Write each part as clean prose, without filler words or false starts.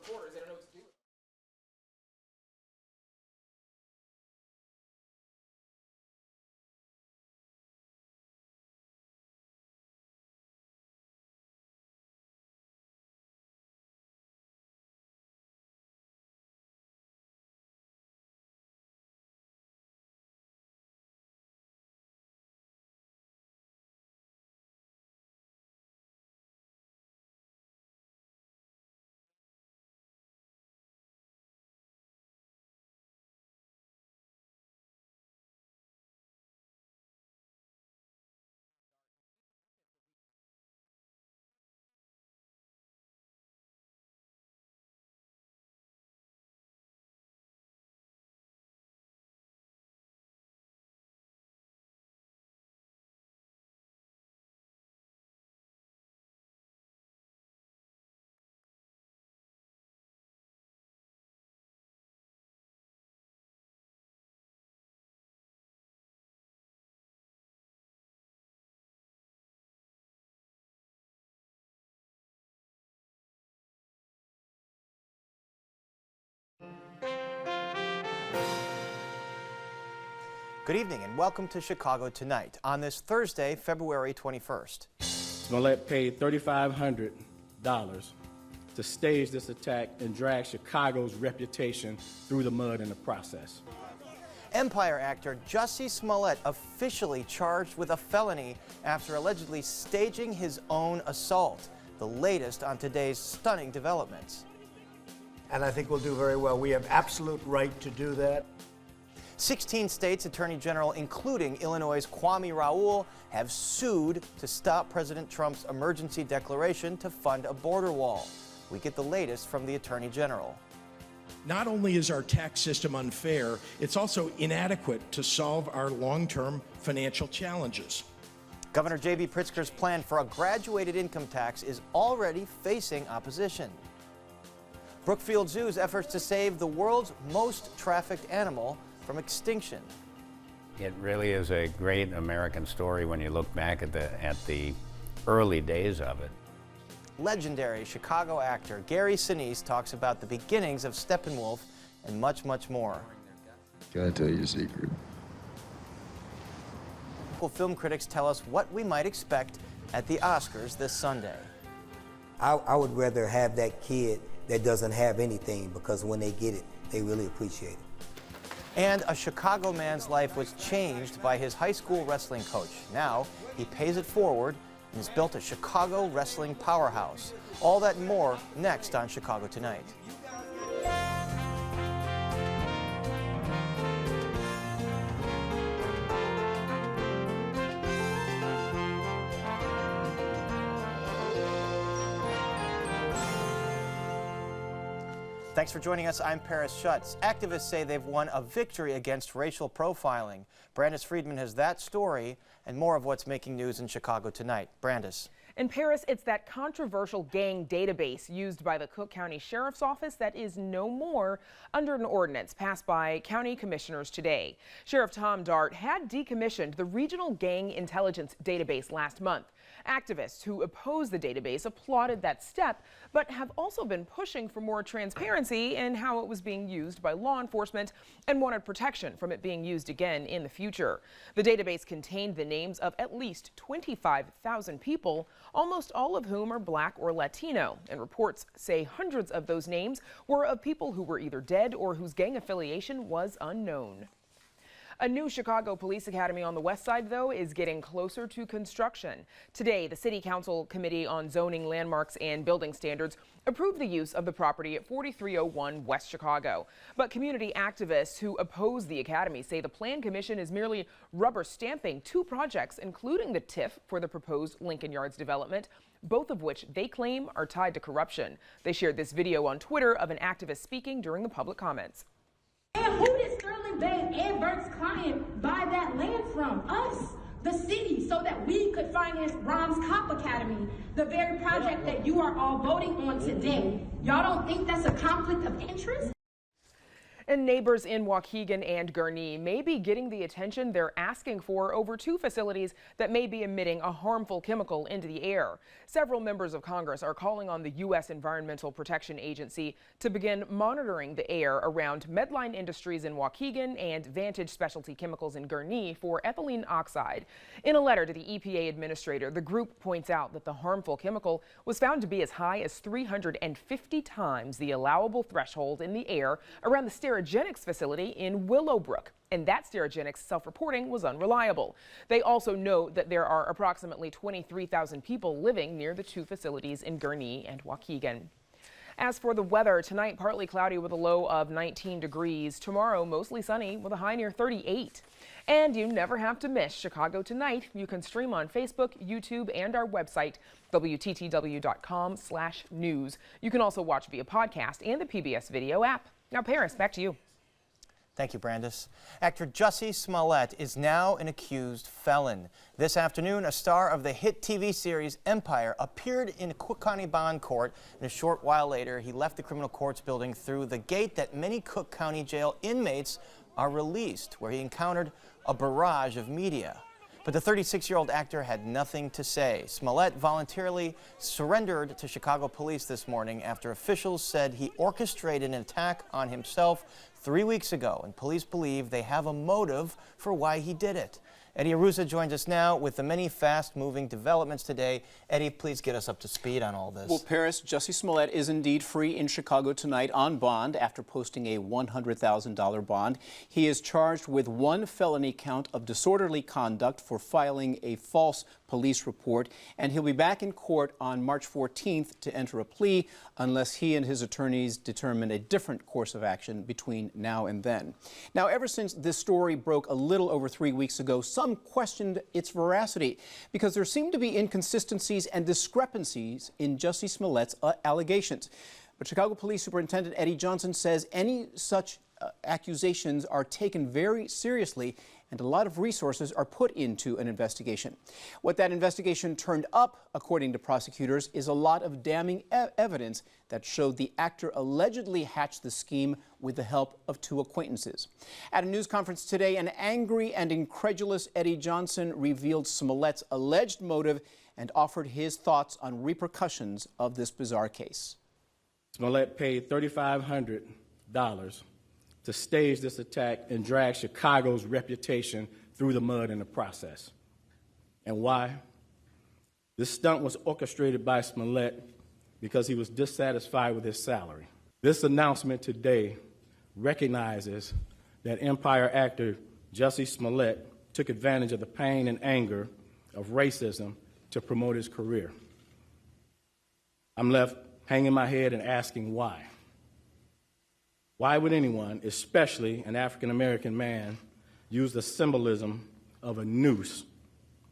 reporters. They don't know what to do. Good evening and welcome to Chicago Tonight on this Thursday, February 21st. Smollett paid $3,500 to stage this attack and drag Chicago's reputation through the mud in the process. Empire actor Jussie Smollett officially charged with a felony after allegedly staging his own assault. The latest on today's stunning developments. And I think we'll do very well. We have absolute right to do that. 16 states' attorney general, including Illinois' Kwame Raoul, have sued to stop President Trump's emergency declaration to fund a border wall. We get the latest from the attorney general. Not only is our tax system unfair, it's also inadequate to solve our long-term financial challenges. Governor J.B. Pritzker's plan for a graduated income tax is already facing opposition. Brookfield Zoo's efforts to save the world's most trafficked animal from extinction. It really is a great American story when you look back at the early days of it. Legendary Chicago actor Gary Sinise talks about the beginnings of Steppenwolf and much, much more. Can I tell you a secret? Local film critics tell us what we might expect at the Oscars this Sunday. I would rather have that kid that doesn't have anything, because when they get it, they really appreciate it. And a Chicago man's life was changed by his high school wrestling coach. Now he pays it forward and has built a Chicago wrestling powerhouse. All that and more next on Chicago Tonight. Thanks for joining us. I'm Paris Schutz. Activists say they've won a victory against racial profiling. Brandis Friedman has that story and more of what's making news in Chicago tonight. Brandis. In Paris, it's that controversial gang database used by the Cook County Sheriff's Office that is no more under an ordinance passed by county commissioners today. Sheriff Tom Dart had decommissioned the Regional Gang Intelligence Database last month. Activists who oppose the database applauded that step, but have also been pushing for more transparency in how it was being used by law enforcement and wanted protection from it being used again in the future. The database contained the names of at least 25,000 people, almost all of whom are Black or Latino, and reports say hundreds of those names were of people who were either dead or whose gang affiliation was unknown. A new Chicago Police Academy on the west side, though, is getting closer to construction. Today, the City Council Committee on Zoning, Landmarks, and Building Standards approved the use of the property at 4301 West Chicago. But community activists who oppose the academy say the Plan Commission is merely rubber stamping two projects, including the TIF for the proposed Lincoln Yards development, both of which they claim are tied to corruption. They shared this video on Twitter of an activist speaking during the public comments. And who did Sterling Bay and Bert's client buy that land from? Us, the city, so that we could finance Brahms Cop Academy, the very project that you are all voting on today. Y'all don't think that's a conflict of interest? And neighbors in Waukegan and Gurnee may be getting the attention they're asking for over two facilities that may be emitting a harmful chemical into the air. Several members of Congress are calling on the U.S. Environmental Protection Agency to begin monitoring the air around Medline Industries in Waukegan and Vantage Specialty Chemicals in Gurnee for ethylene oxide. In a letter to the EPA administrator, the group points out that the harmful chemical was found to be as high as 350 times the allowable threshold in the air around the Sterigenics facility in Willowbrook, and that Sterigenics self-reporting was unreliable. They also note that there are approximately 23,000 people living near the two facilities in Gurnee and Waukegan. As for the weather, tonight partly cloudy with a low of 19 degrees. Tomorrow mostly sunny with a high near 38. And you never have to miss Chicago Tonight. You can stream on Facebook, YouTube, and our website, WTTW.com/news. You can also watch via podcast and the PBS video app. Now, Paris, back to you. Thank you, Brandis. Actor Jussie Smollett is now an accused felon. This afternoon, a star of the hit TV series Empire appeared in Cook County Bond Court, and a short while later, he left the criminal courts building through the gate that many Cook County Jail inmates are released, where he encountered a barrage of media. But the 36-year-old actor had nothing to say. Smollett voluntarily surrendered to Chicago police this morning after officials said he orchestrated an attack on himself 3 weeks ago, and police believe they have a motive for why he did it. Eddie Arusa joins us now with the many fast-moving developments today. Eddie, please get us up to speed on all this. Well, Paris, Jussie Smollett is indeed free in Chicago tonight on bond after posting a $100,000 bond. He is charged with one felony count of disorderly conduct for filing a false police report, and he'll be back in court on March 14th to enter a plea unless he and his attorneys determine a different course of action between now and then. Now, ever since this story broke a little over 3 weeks ago, some questioned its veracity because there seemed to be inconsistencies and discrepancies in Jussie Smollett's allegations. But Chicago Police Superintendent Eddie Johnson says any such accusations are taken very seriously and a lot of resources are put into an investigation. What that investigation turned up, according to prosecutors, is a lot of damning evidence that showed the actor allegedly hatched the scheme with the help of two acquaintances. At a news conference today, an angry and incredulous Eddie Johnson revealed Smollett's alleged motive and offered his thoughts on repercussions of this bizarre case. Smollett paid $3,500 to stage this attack and drag Chicago's reputation through the mud in the process. And why? This stunt was orchestrated by Smollett because he was dissatisfied with his salary. This announcement today recognizes that Empire actor Jussie Smollett took advantage of the pain and anger of racism to promote his career. I'm left hanging my head and asking why. Why would anyone, especially an African-American man, use the symbolism of a noose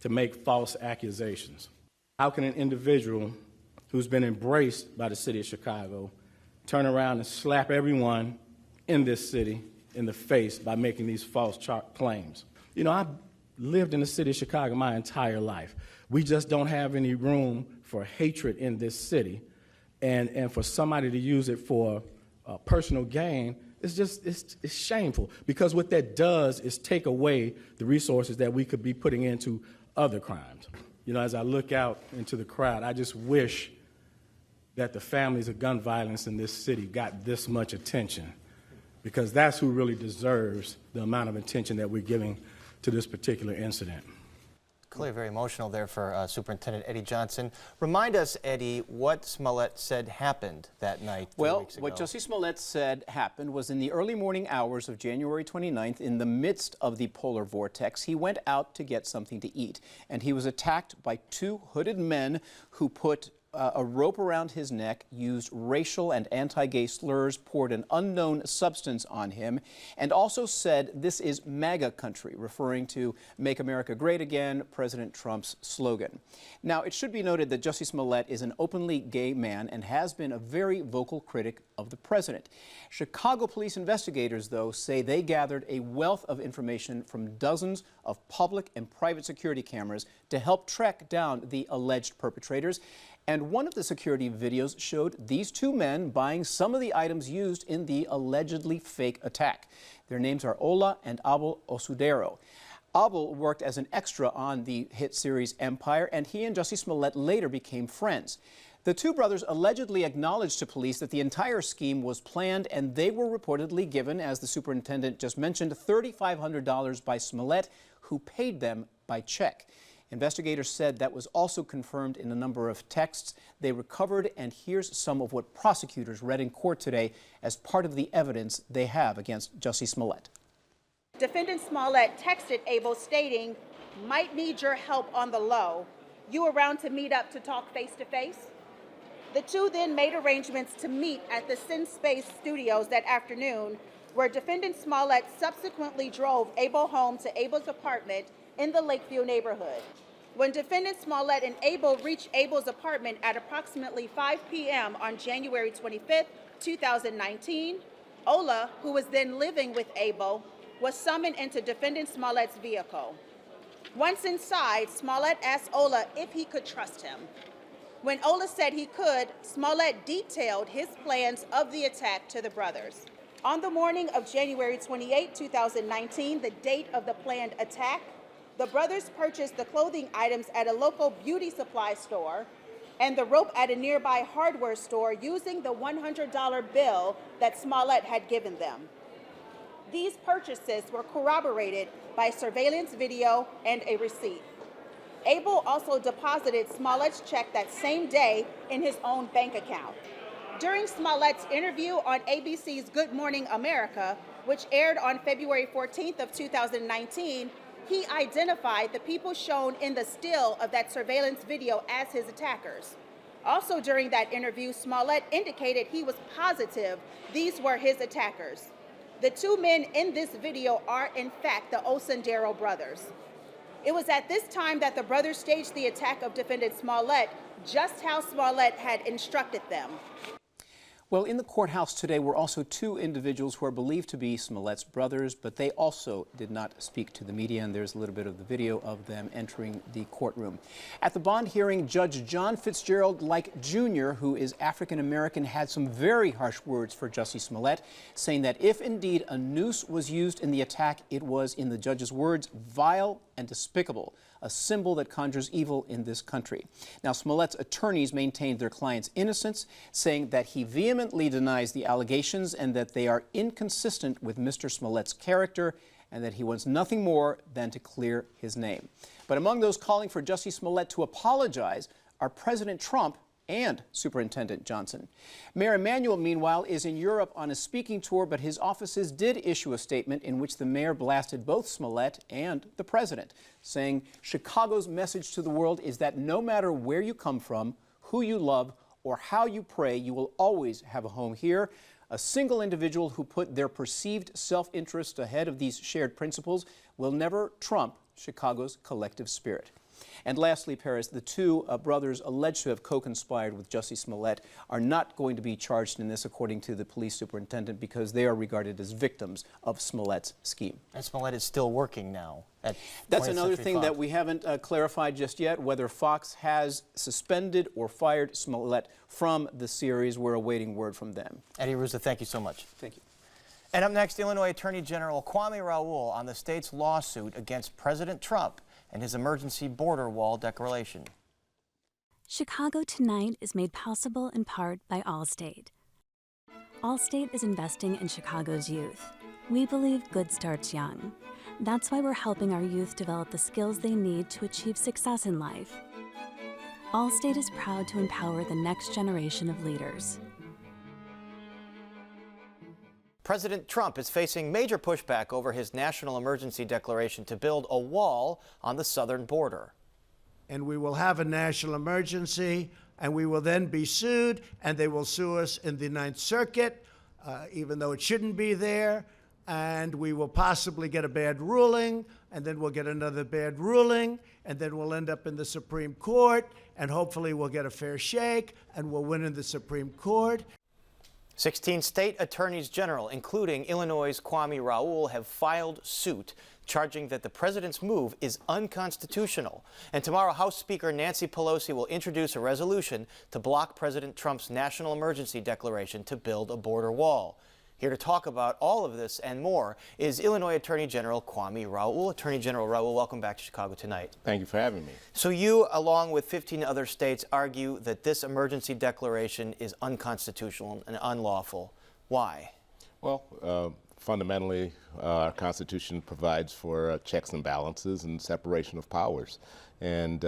to make false accusations? How can an individual who's been embraced by the city of Chicago turn around and slap everyone in this city in the face by making these false claims? You know, I've lived in the city of Chicago my entire life. We just don't have any room for hatred in this city, and for somebody to use it for personal gain, it's shameful, because what that does is take away the resources that we could be putting into other crimes. You know, as I look out into the crowd, I just wish that the families of gun violence in this city got this much attention, because that's who really deserves the amount of attention that we're giving to this particular incident. Clearly very emotional there for Superintendent Eddie Johnson. Remind us, Eddie, what Smollett said happened that night 3 weeks ago. What Jussie Smollett said happened was in the early morning hours of January 29th, in the midst of the polar vortex, he went out to get something to eat, and he was attacked by two hooded men who put a rope around his neck, used racial and anti-gay slurs, poured an unknown substance on him, and also said, "This is MAGA country," referring to Make America Great Again, President Trump's slogan. Now, it should be noted that Jussie Smollett is an openly gay man and has been a very vocal critic of the president. Chicago police investigators, though, say they gathered a wealth of information from dozens of public and private security cameras to help track down the alleged perpetrators. And one of the security videos showed these two men buying some of the items used in the allegedly fake attack. Their names are Ola and Abel Osudero. Abel worked as an extra on the hit series Empire, and he and Jussie Smollett later became friends. The two brothers allegedly acknowledged to police that the entire scheme was planned, and they were reportedly given, as the superintendent just mentioned, $3,500 by Smollett, who paid them by check. Investigators said that was also confirmed in a number of texts they recovered, and here's some of what prosecutors read in court today as part of the evidence they have against Jussie Smollett. Defendant Smollett texted Abel stating, "Might need your help on the low. You around to meet up to talk face to face?" The two then made arrangements to meet at the Sin Space Studios that afternoon, where defendant Smollett subsequently drove Abel home to Abel's apartment in the Lakeview neighborhood. When defendant Smollett and Abel reached Abel's apartment at approximately 5 p.m. on January 25, 2019, Ola, who was then living with Abel, was summoned into defendant Smollett's vehicle. Once inside, Smollett asked Ola if he could trust him. When Ola said he could, Smollett detailed his plans of the attack to the brothers. On the morning of January 28, 2019, the date of the planned attack, the brothers purchased the clothing items at a local beauty supply store and the rope at a nearby hardware store using the $100 bill that Smollett had given them. These purchases were corroborated by surveillance video and a receipt. Abel also deposited Smollett's check that same day in his own bank account. During Smollett's interview on ABC's Good Morning America, which aired on February 14th of 2019, he identified the people shown in the still of that surveillance video as his attackers. Also during that interview, Smollett indicated he was positive these were his attackers. The two men in this video are, in fact, the Osudero brothers. It was at this time that the brothers staged the attack of defendant Smollett, just how Smollett had instructed them. Well, in the courthouse today were also two individuals who are believed to be Smollett's brothers, but they also did not speak to the media, and there's a little bit of the video of them entering the courtroom. At the bond hearing, Judge John Fitzgerald Like Jr., who is African-American, had some very harsh words for Jussie Smollett, saying that if indeed a noose was used in the attack, it was, in the judge's words, vile and despicable, a symbol that conjures evil in this country. Now, Smollett's attorneys maintained their client's innocence, saying that he vehemently denies the allegations and that they are inconsistent with Mr. Smollett's character and that he wants nothing more than to clear his name. But among those calling for Jussie Smollett to apologize are President Trump and Superintendent Johnson. Mayor Emanuel, meanwhile, is in Europe on a speaking tour, but his offices did issue a statement in which the mayor blasted both Smollett and the president, saying Chicago's message to the world is that no matter where you come from, who you love, or how you pray, you will always have a home here. A single individual who put their perceived self-interest ahead of these shared principles will never trump Chicago's collective spirit. And lastly, Paris, the two brothers alleged to have co-conspired with Jussie Smollett are not going to be charged in this, according to the police superintendent, because they are regarded as victims of Smollett's scheme. And Smollett is still working now at That's another thing that we haven't clarified just yet, whether Fox has suspended or fired Smollett from the series. We're awaiting word from them. Eddie Ruza, thank you so much. Thank you. And up next, Illinois Attorney General Kwame Raoul on the state's lawsuit against President Trump and his emergency border wall declaration. Chicago Tonight is made possible in part by Allstate. Allstate is investing in Chicago's youth. We believe good starts young. That's why we're helping our youth develop the skills they need to achieve success in life. Allstate is proud to empower the next generation of leaders. President Trump is facing major pushback over his national emergency declaration to build a wall on the southern border. And we will have a national emergency, and we will then be sued, and they will sue us in the Ninth Circuit, even though it shouldn't be there, and we will possibly get a bad ruling, and then we'll get another bad ruling, and then we'll end up in the Supreme Court, and hopefully we'll get a fair shake, and we'll win in the Supreme Court. 16 state attorneys general, including Illinois' Kwame Raoul, have filed suit charging that the president's move is unconstitutional. And tomorrow, House Speaker Nancy Pelosi will introduce a resolution to block President Trump's national emergency declaration to build a border wall. Here to talk about all of this and more is Illinois Attorney General Kwame Raoul. Attorney General Raoul, welcome back to Chicago Tonight. Thank you for having me. So you, along with 15 other states, argue that this emergency declaration is unconstitutional and unlawful. Why? Well, fundamentally, our Constitution provides for checks and balances and separation of powers. And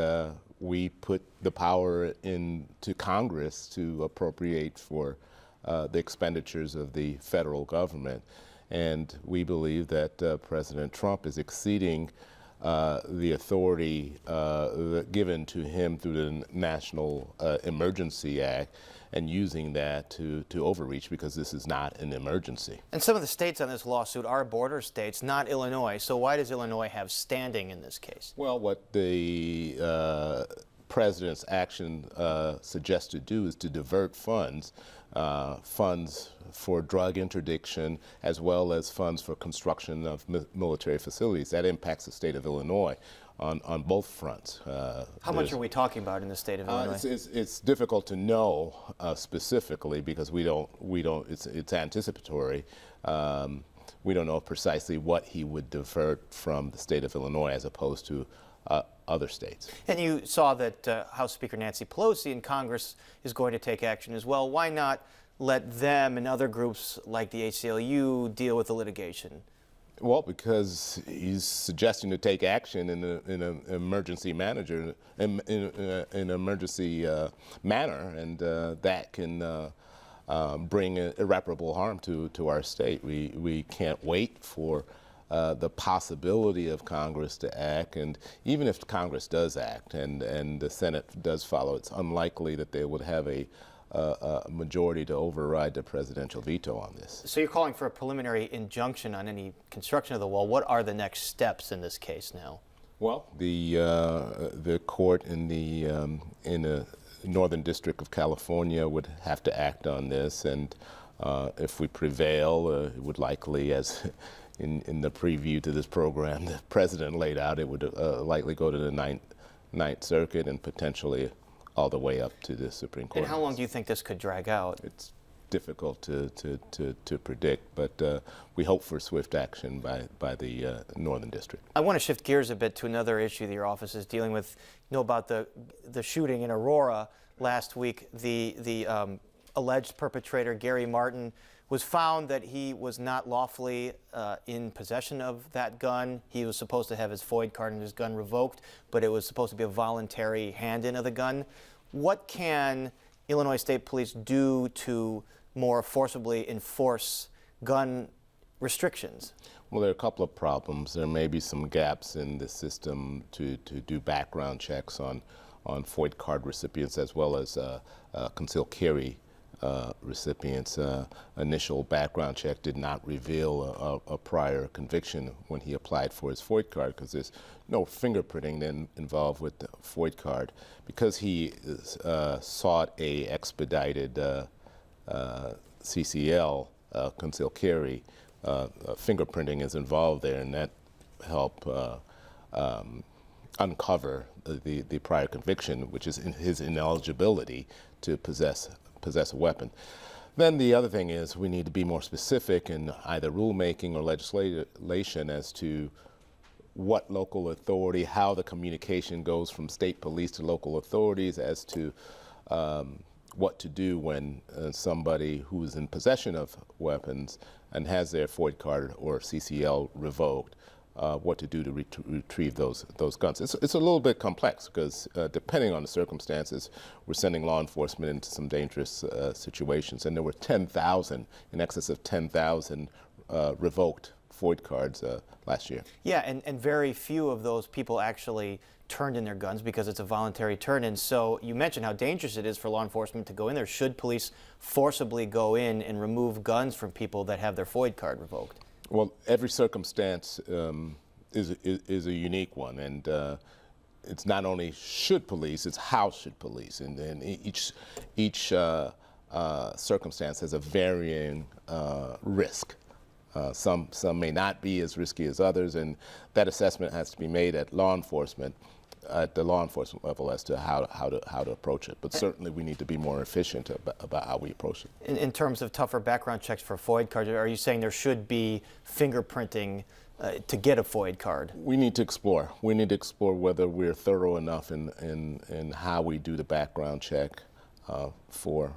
we put the power into Congress to appropriate for the expenditures of the federal government. And we believe that President Trump is exceeding the authority given to him through the National Emergency Act and using that to overreach, because this is not an emergency. And some of the states on this lawsuit are border states, not Illinois. So why does Illinois have standing in this case? Well, what the president's action suggests to do is to divert funds for drug interdiction, as well as funds for construction of military facilities. That impacts the state of Illinois on both fronts. How much are we talking about in the state of Illinois? It's difficult to know specifically, because we don't. It's anticipatory. We don't know precisely what he would divert from the state of Illinois as opposed to other states. And you saw that House Speaker Nancy Pelosi in Congress is going to take action as well. Why not let them and other groups like the ACLU deal with the litigation? Well, because he's suggesting to take action in an emergency manner, and that can bring irreparable harm to our state. We can't wait for the possibility of Congress to act, and even if Congress does act and the Senate does follow, it's unlikely that they would have a majority to override the presidential veto on this. So you're calling for a preliminary injunction on any construction of the wall. What are the next steps in this case now? Well, the court in the Northern District of California would have to act on this, and if we prevail, it would likely, as in the preview to this program the president laid out, it would likely go to the Ninth Circuit and potentially all the way up to the Supreme Court. And how long do you think this could drag out? It's difficult to predict, but we hope for swift action by the Northern District. I want to shift gears a bit to another issue that your office is dealing with. You know about the shooting in Aurora last week. The alleged perpetrator, Gary Martin, was found that he was not lawfully in possession of that gun. He was supposed to have his FOID card and his gun revoked, but it was supposed to be a voluntary hand-in of the gun. What can Illinois State Police do to more forcibly enforce gun restrictions? Well, there are a couple of problems. There may be some gaps in the system to do background checks on FOID card recipients, as well as concealed carry recipients. Initial background check did not reveal a prior conviction when he applied for his FOID card, because there's no fingerprinting then involved with the FOID card. Because he sought a expedited CCL, concealed carry, fingerprinting is involved there, and that helped uncover the prior conviction, which is his ineligibility to possess a weapon. Then the other thing is we need to be more specific in either rulemaking or legislation as to what local authority, how the communication goes from state police to local authorities as to what to do when somebody who is in possession of weapons and has their FOID card or CCL revoked, what to do to retrieve those guns. It's a little bit complex, because depending on the circumstances, we're sending law enforcement into some dangerous situations. And there were 10,000, in excess of 10,000 revoked FOID cards last year. Yeah, and very few of those people actually turned in their guns because it's a voluntary turn-in. So you mentioned how dangerous it is for law enforcement to go in there. Should police forcibly go in and remove guns from people that have their FOID card revoked? Well, every circumstance is a unique one, and it's not only should police, it's how should police, and each circumstance has a varying risk Some may not be as risky as others, and that assessment has to be made at the law enforcement level as to how to approach it. But certainly we need to be more efficient about how we approach it. In terms of tougher background checks for FOID cards, are you saying there should be fingerprinting to get a FOID card? We need to explore. We need to explore whether we're thorough enough in how we do the background check for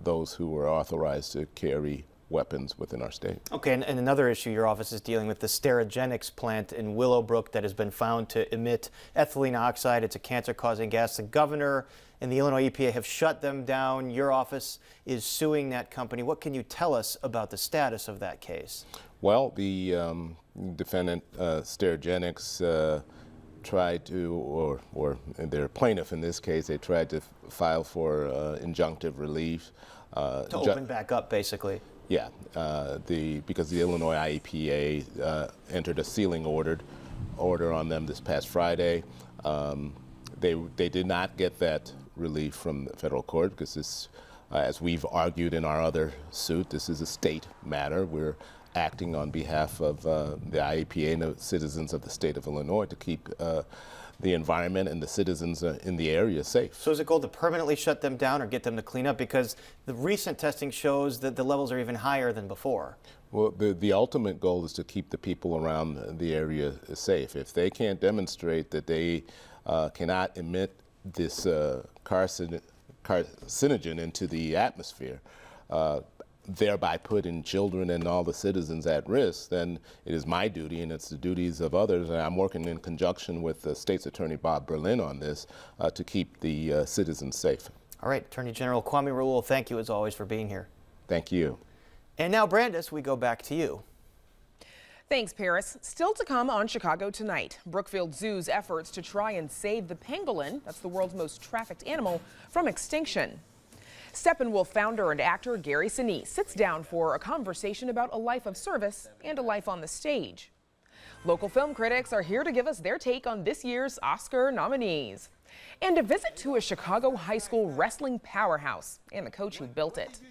those who are authorized to carry weapons within our state. Okay, and another issue your office is dealing with, the Sterigenics plant in Willowbrook that has been found to emit ethylene oxide. It's a cancer-causing gas. The governor and the Illinois EPA have shut them down. Your office is suing that company. What can you tell us about the status of that case? Well, the defendant, Sterigenics, tried to, or their plaintiff in this case, they tried to file for injunctive relief. To open back up, basically. Yeah, because the Illinois IEPA entered a sealing order on them this past Friday. They did not get that relief from the federal court because this, as we've argued in our other suit, this is a state matter. We're acting on behalf of the IEPA and the citizens of the state of Illinois to keep the environment and the citizens in the area safe. So is it goal to permanently shut them down or get them to clean up? Because the recent testing shows that the levels are even higher than before. Well, the ultimate goal is to keep the people around the area safe. If they can't demonstrate that they cannot emit this carcinogen into the atmosphere, thereby putting children and all the citizens at risk, then it is my duty and it's the duties of others, and I'm working in conjunction with the State's Attorney Bob Berlin on this to keep the citizens safe. All right, Attorney General Kwame Raoul, thank you as always for being here. Thank you. And now, Brandis, we go back to you. Thanks, Paris. Still to come on Chicago Tonight. Brookfield Zoo's efforts to try and save the pangolin, that's the world's most trafficked animal, from extinction. Steppenwolf founder and actor Gary Sinise sits down for a conversation about a life of service and a life on the stage. Local film critics are here to give us their take on this year's Oscar nominees. And a visit to a Chicago high school wrestling powerhouse and the coach who built it.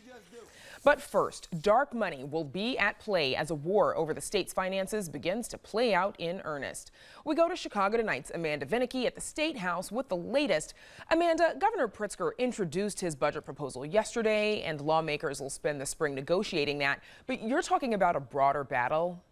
But first, dark money will be at play as a war over the state's finances begins to play out in earnest. We go to Chicago Tonight's Amanda Vinicky at the State House with the latest. Amanda, Governor Pritzker introduced his budget proposal yesterday, and lawmakers will spend the spring negotiating that. But you're talking about a broader battle.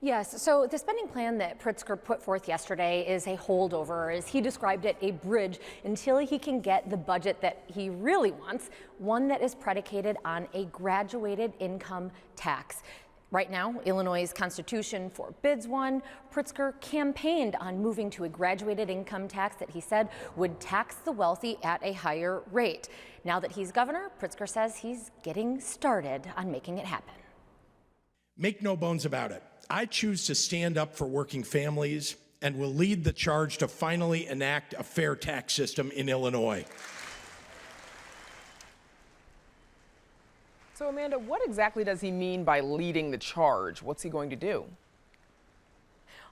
Yes, so the spending plan that Pritzker put forth yesterday is a holdover, as he described it, a bridge until he can get the budget that he really wants, one that is predicated on a graduated income tax. Right now, Illinois' Constitution forbids one. Pritzker campaigned on moving to a graduated income tax that he said would tax the wealthy at a higher rate. Now that he's governor, Pritzker says he's getting started on making it happen. Make no bones about it. I choose to stand up for working families and will lead the charge to finally enact a fair tax system in Illinois. So, Amanda, what exactly does he mean by leading the charge? What's he going to do?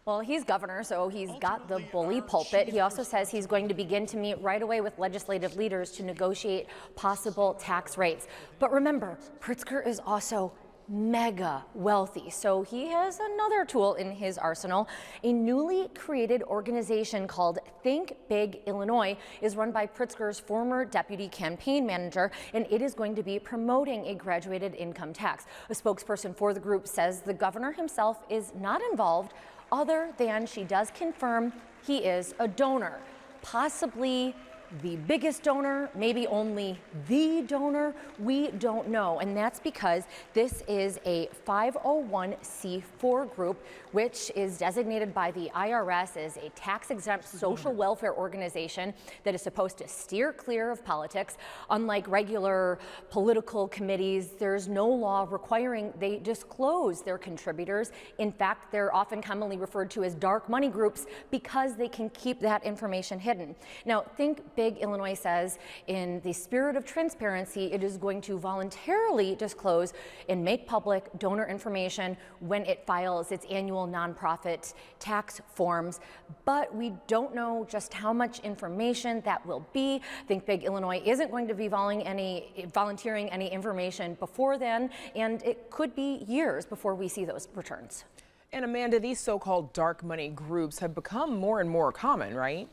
Well, he's governor, so he's got the bully pulpit. He also says he's going to begin to meet right away with legislative leaders to negotiate possible tax rates. But remember, Pritzker is also mega wealthy, so he has another tool in his arsenal. A newly created organization called Think Big Illinois is run by Pritzker's former deputy campaign manager, and it is going to be promoting a graduated income tax. A spokesperson for the group says the governor himself is not involved, other than she does confirm he is a donor, possibly the biggest donor, maybe only the donor, we don't know. And that's because this is a 501c4 group, which is designated by the IRS as a tax-exempt social welfare organization that is supposed to steer clear of politics. Unlike regular political committees, there's no law requiring they disclose their contributors. In fact, they're often commonly referred to as dark money groups because they can keep that information hidden. Now, Think Big Big Illinois says in the spirit of transparency, it is going to voluntarily disclose and make public donor information when it files its annual nonprofit tax forms. But we don't know just how much information that will be. I think Big Illinois isn't going to be volunteering any information before then, and it could be years before we see those returns. And Amanda, these so-called dark money groups have become more and more common, right?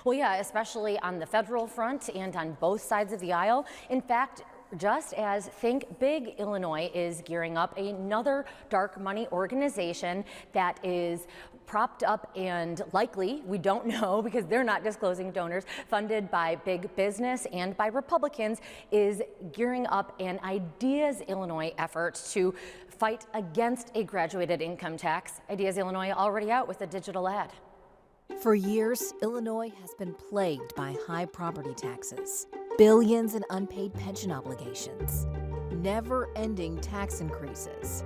Well, yeah, especially on the federal front and on both sides of the aisle. In fact, just as Think Big Illinois is gearing up another dark money organization that is propped up and likely, we don't know because they're not disclosing donors, funded by big business and by Republicans, is gearing up an Ideas Illinois effort to fight against a graduated income tax. Ideas Illinois already out with a digital ad. For years, Illinois has been plagued by high property taxes, billions in unpaid pension obligations, never-ending tax increases,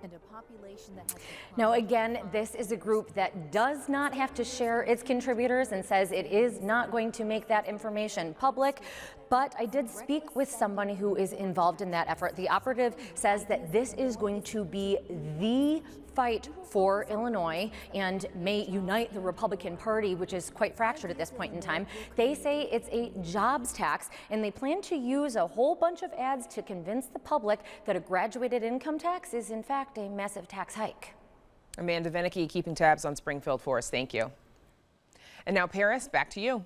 and a population that has Now again, this is a group that does not have to share its contributors and says it is not going to make that information public. But I did speak with somebody who is involved in that effort. The operative says that this is going to be the fight for Illinois and may unite the Republican Party, which is quite fractured at this point in time. They say it's a jobs tax, and they plan to use a whole bunch of ads to convince the public that a graduated income tax is in fact a massive tax hike. Amanda Vinicky keeping tabs on Springfield for us. Thank you. And now, Paris, back to you.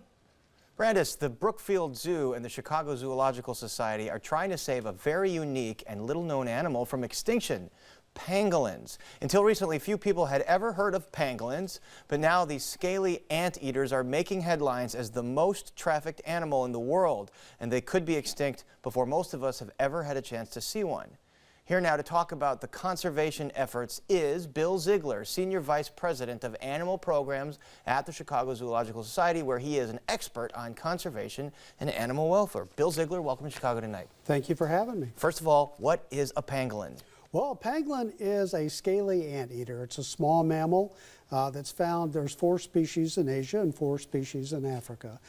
Brandis, the Brookfield Zoo and the Chicago Zoological Society are trying to save a very unique and little-known animal from extinction, pangolins. Until recently, few people had ever heard of pangolins, but now these scaly anteaters are making headlines as the most trafficked animal in the world, and they could be extinct before most of us have ever had a chance to see one. Here now to talk about the conservation efforts is Bill Ziegler, Senior Vice President of Animal Programs at the Chicago Zoological Society, where he is an expert on conservation and animal welfare. Bill Ziegler, welcome to Chicago Tonight. Thank you for having me. First of all, what is a pangolin? Well, a pangolin is a scaly anteater. It's a small mammal that's found. There's 4 species in Asia and 4 species in Africa.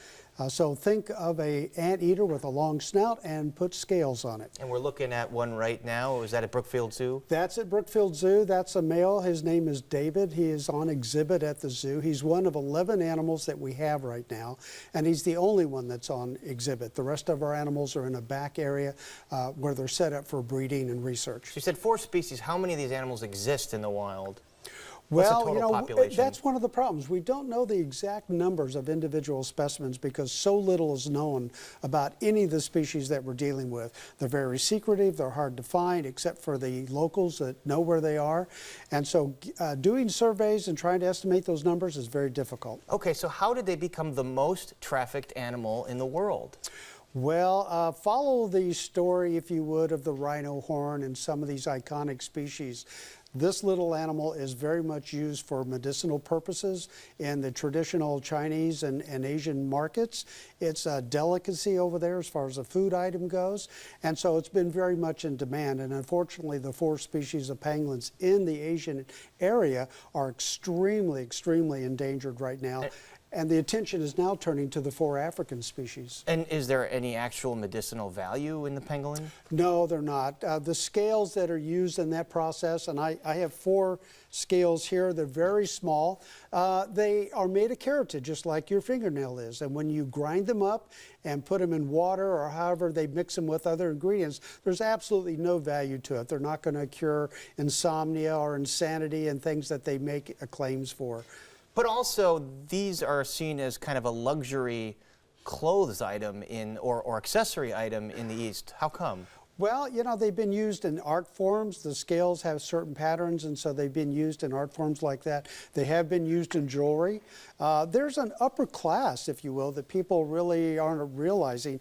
So think of a anteater with a long snout and put scales on it. And we're looking at one right now. Is that at Brookfield Zoo? That's at Brookfield Zoo. That's a male. His name is David. He is on exhibit at the zoo. He's one of 11 animals that we have right now, and he's the only one that's on exhibit. The rest of our animals are in a back area where they're set up for breeding and research. You said 4 species. How many of these animals exist in the wild? Well, you know, that's one of the problems. We don't know the exact numbers of individual specimens because so little is known about any of the species that we're dealing with. They're very secretive, they're hard to find, except for the locals that know where they are. And so doing surveys and trying to estimate those numbers is very difficult. Okay, so how did they become the most trafficked animal in the world? Well, follow the story, if you would, of the rhino horn and some of these iconic species. This little animal is very much used for medicinal purposes in the traditional Chinese and Asian markets. It's a delicacy over there as far as a food item goes, and so it's been very much in demand. And unfortunately, the 4 species of pangolins in the Asian area are extremely, extremely endangered right now. And the attention is now turning to the 4 African species. And is there any actual medicinal value in the pangolin? No, they're not. The scales that are used in that process, and I have 4 scales here, they're very small. They are made of keratin, just like your fingernail is. And when you grind them up and put them in water or however they mix them with other ingredients, there's absolutely no value to it. They're not going to cure insomnia or insanity and things that they make claims for. But also, these are seen as kind of a luxury clothes item or accessory item in the East. How come? Well, you know, they've been used in art forms. The scales have certain patterns, and so they've been used in art forms like that. They have been used in jewelry. There's an upper class, if you will, that people really aren't realizing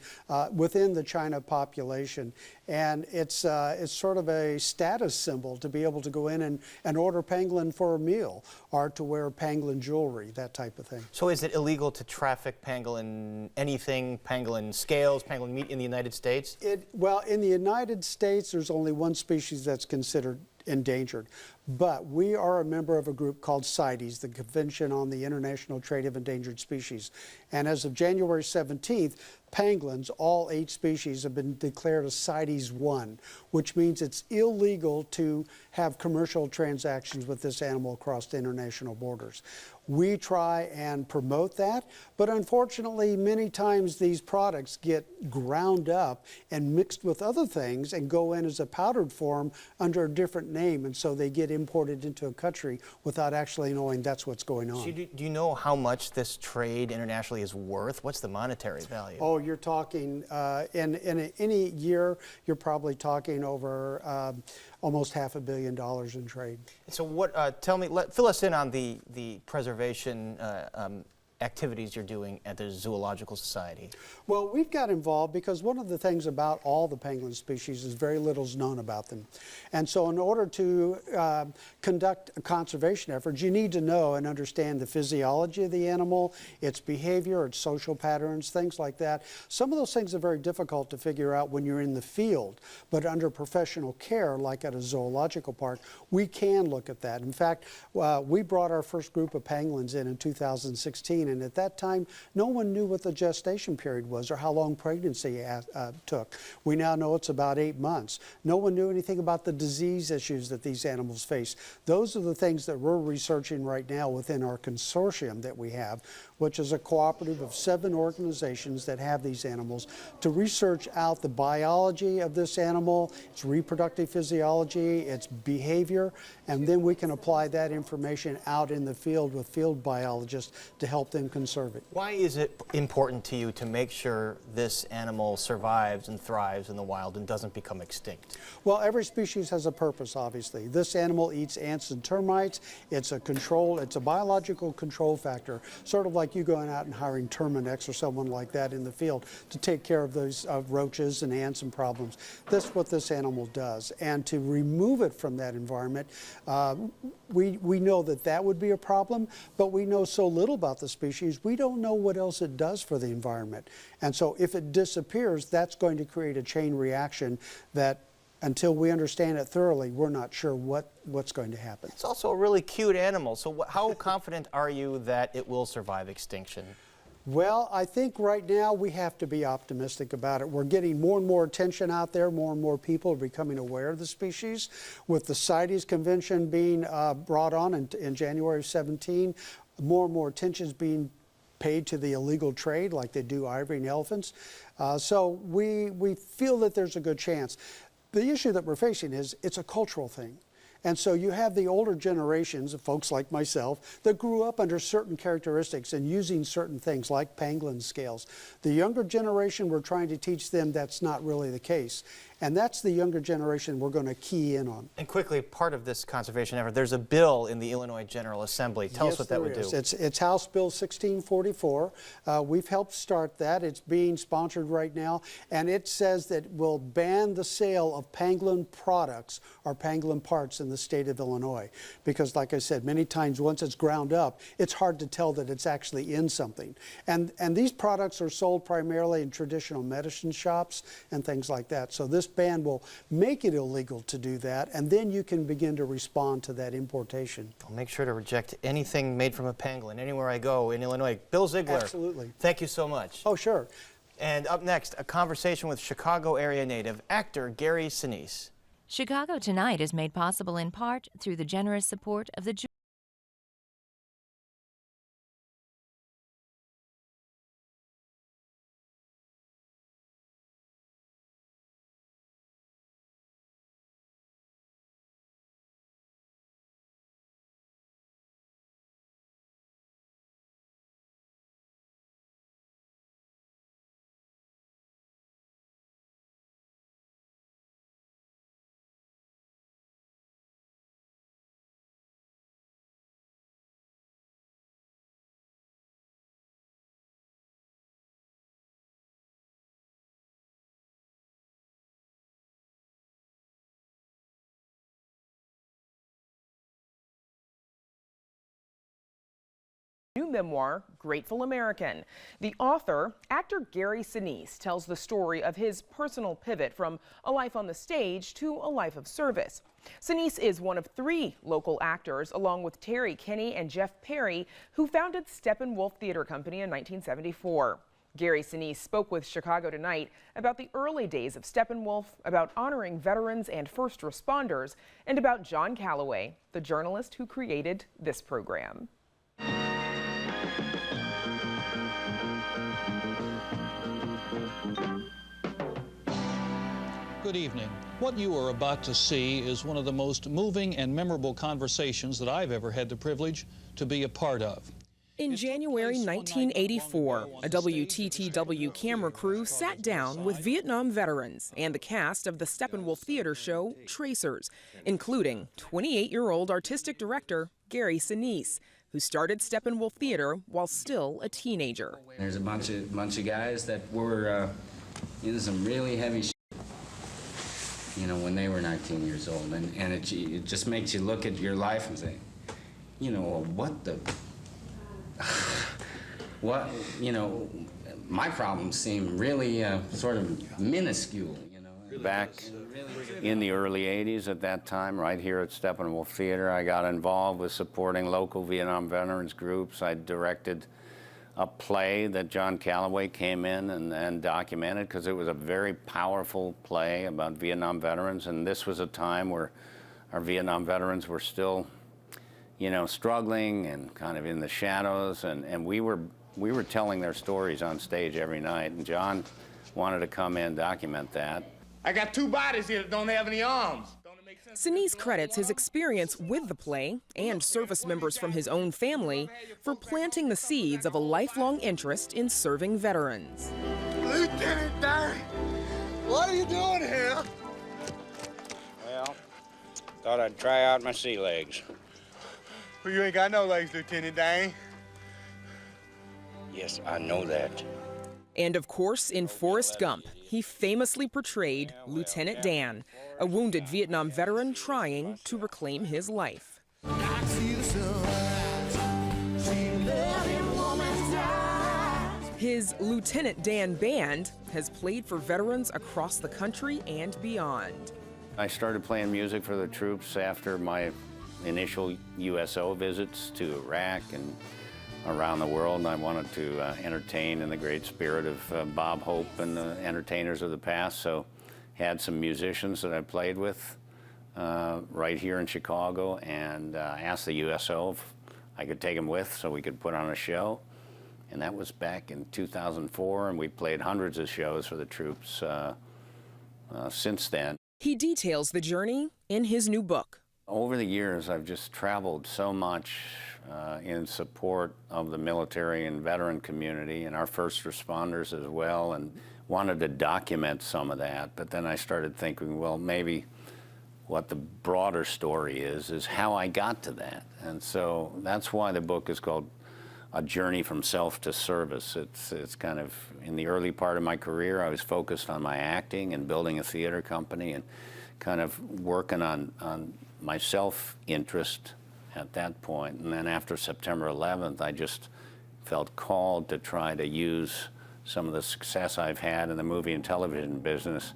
within the China population. And it's sort of a status symbol to be able to go in and order pangolin for a meal or to wear pangolin jewelry, that type of thing. So is it illegal to traffic pangolin, anything, pangolin scales, pangolin meat in the United States? Well, in the United States, there's only 1 species that's considered endangered. But we are a member of a group called CITES, the Convention on the International Trade of Endangered Species. And as of January 17th, pangolins, all 8 species, have been declared a CITES 1, which means it's illegal to have commercial transactions with this animal across the international borders. We try and promote that, but unfortunately, many times these products get ground up and mixed with other things and go in as a powdered form under a different name, and so they get imported into a country without actually knowing that's what's going on. So do you know how much this trade internationally is worth? What's the monetary value? Oh, you're talking, in any year, you're probably talking over almost $500 million in trade. So what, fill us in on the preservation activities you're doing at the Zoological Society. Well, we've got involved because one of the things about all the pangolin species is very little is known about them. And so in order to conduct a conservation effort, you need to know and understand the physiology of the animal, its behavior, its social patterns, things like that. Some of those things are very difficult to figure out when you're in the field, but under professional care, like at a zoological park, we can look at that. In fact, we brought our first group of pangolins in 2016, and at that time, no one knew what the gestation period was or how long pregnancy took. We now know it's about 8 months. No one knew anything about the disease issues that these animals face. Those are the things that we're researching right now within our consortium that we have, which is a cooperative of 7 organizations that have these animals, to research out the biology of this animal, its reproductive physiology, its behavior, and then we can apply that information out in the field with field biologists to help them conserve it. Why is it important to you to make sure this animal survives and thrives in the wild and doesn't become extinct? Well, every species has a purpose, obviously. This animal eats ants and termites. It's a biological control factor, sort of like you going out and hiring Terminex or someone like that in the field to take care of those roaches and ants and problems. That's what this animal does. And to remove it from that environment, we know that would be a problem, but we know so little about the species, we don't know what else it does for the environment. And so if it disappears, that's going to create a chain reaction that until we understand it thoroughly, we're not sure what's going to happen. It's also a really cute animal, so how confident are you that it will survive extinction? Well, I think right now we have to be optimistic about it. We're getting more and more attention out there. More and more people are becoming aware of the species. With the CITES Convention being brought on in January 17, more and more attention is being paid to the illegal trade like they do ivory and elephants. So we feel that there's a good chance. The issue that we're facing is it's a cultural thing. And so you have the older generations of folks like myself that grew up under certain characteristics and using certain things like pangolin scales. The younger generation, we're trying to teach them that's not really the case. And that's the younger generation we're going to key in on. And quickly, part of this conservation effort, there's a bill in the Illinois General Assembly. Tell us what that would do. It's House Bill 1644. We've helped start that. It's being sponsored right now. And it says that we'll ban the sale of pangolin products or pangolin parts in the state of Illinois. Because like I said, many times once it's ground up, it's hard to tell that it's actually in something. And these products are sold primarily in traditional medicine shops and things like that. So this ban will make it illegal to do that, and then you can begin to respond to that importation. I'll make sure to reject anything made from a pangolin anywhere I go in Illinois. Bill Ziegler. Absolutely. Thank you so much. Oh, sure. And up next, a conversation with Chicago area native actor Gary Sinise. Chicago Tonight is made possible in part through the generous support of the new memoir, Grateful American. The author, actor Gary Sinise, tells the story of his personal pivot from a life on the stage to a life of service. Sinise is one of 3 local actors, along with Terry Kinney and Jeff Perry, who founded Steppenwolf Theater Company in 1974. Gary Sinise spoke with Chicago Tonight about the early days of Steppenwolf, about honoring veterans and first responders, and about John Calloway, the journalist who created this program. Good evening. What you are about to see is one of the most moving and memorable conversations that I've ever had the privilege to be a part of. In January 1984, a WTTW camera crew sat down with Vietnam veterans and the cast of the Steppenwolf theater show Tracers, including 28-year-old artistic director Gary Sinise, who started Steppenwolf Theater while still a teenager. There's a bunch of guys that were in some really heavy shit, when they were 19 years old, and it just makes you look at your life and say, what the. My problems seem really sort of minuscule, Back in the early 80s at that time, right here at Steppenwolf Theater, I got involved with supporting local Vietnam veterans groups. I directed a play that John Calloway came in and documented, because it was a very powerful play about Vietnam veterans, and this was a time where our Vietnam veterans were still struggling and kind of in the shadows, and we were telling their stories on stage every night, and John wanted to come in and document that. I got 2 bodies here that don't have any arms. Sinise credits his experience with the play and service members from his own family for planting the seeds of a lifelong interest in serving veterans. Lieutenant Dan, what are you doing here? Well, thought I'd try out my sea legs. Well, you ain't got no legs, Lieutenant Dan. Yes, I know that. And of course, in Forrest Gump, he famously portrayed Lieutenant Dan, a wounded Vietnam veteran trying to reclaim his life. His Lieutenant Dan Band has played for veterans across the country and beyond. I started playing music for the troops after my initial USO visits to Iraq and around the world, and I wanted to entertain in the great spirit of Bob Hope and the entertainers of the past, so had some musicians that I played with right here in Chicago, and asked the USO if I could take them with so we could put on a show, and that was back in 2004, and we played hundreds of shows for the troops since then. He details the journey in his new book. Over the years, I've just traveled so much in support of the military and veteran community and our first responders as well, and wanted to document some of that. But then I started thinking, well, maybe what the broader story is how I got to that. And so that's why the book is called A Journey from Self to Service. It's kind of, in the early part of my career, I was focused on my acting and building a theater company and kind of working on my self-interest at that point. And then after September 11th, I just felt called to try to use some of the success I've had in the movie and television business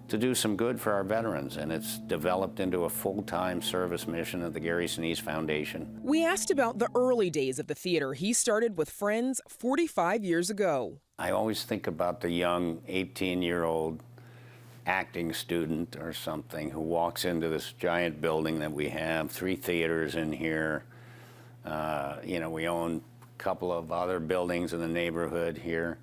to do some good for our veterans. And it's developed into a full-time service mission of the Gary Sinise Foundation. We asked about the early days of the theater he started with friends 45 years ago. I always think about the young 18-year-old acting student or something who walks into this giant building that we have, 3 theaters in here. We own a couple of other buildings in the neighborhood here.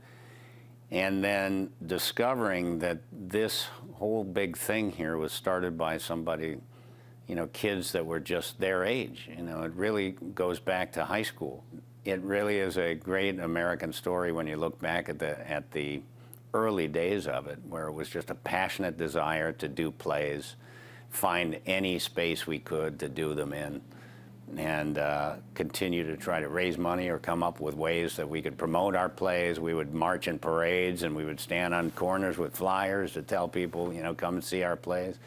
And then discovering that this whole big thing here was started by somebody, kids that were just their age. It really goes back to high school. It really is a great American story when you look back at the early days of it, where it was just a passionate desire to do plays, find any space we could to do them in, and continue to try to raise money or come up with ways that we could promote our plays. We would march in parades, and we would stand on corners with flyers to tell people, come and see our plays.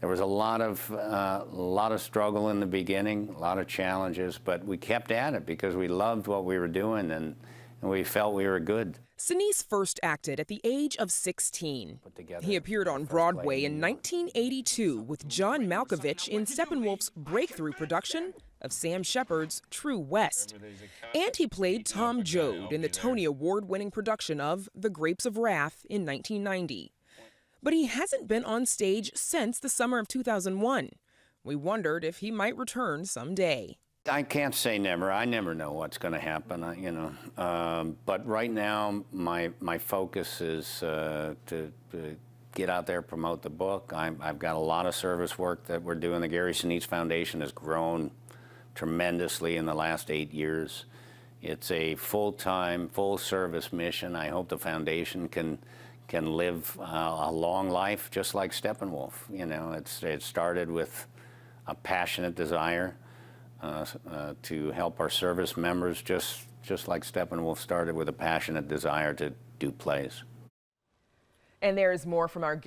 There was a lot of struggle in the beginning, a lot of challenges, but we kept at it because we loved what we were doing and we felt we were good. Sinise first acted at the age of 16. He appeared on Broadway in 1982 with John Malkovich in Steppenwolf's breakthrough production of Sam Shepard's True West. And he played Tom Joad in the Tony Award-winning production of The Grapes of Wrath in 1990. But he hasn't been on stage since the summer of 2001. We wondered if he might return someday. I can't say never. I never know what's going to happen, but right now my focus is to get out there, promote the book. I've got a lot of service work that we're doing. The Gary Sinise Foundation has grown tremendously in the last 8 years. It's a full-time, full-service mission. I hope the foundation can live a long life just like Steppenwolf. It started with a passionate desire to help our service members, just like Steppenwolf started with a passionate desire to do plays. And there's more from our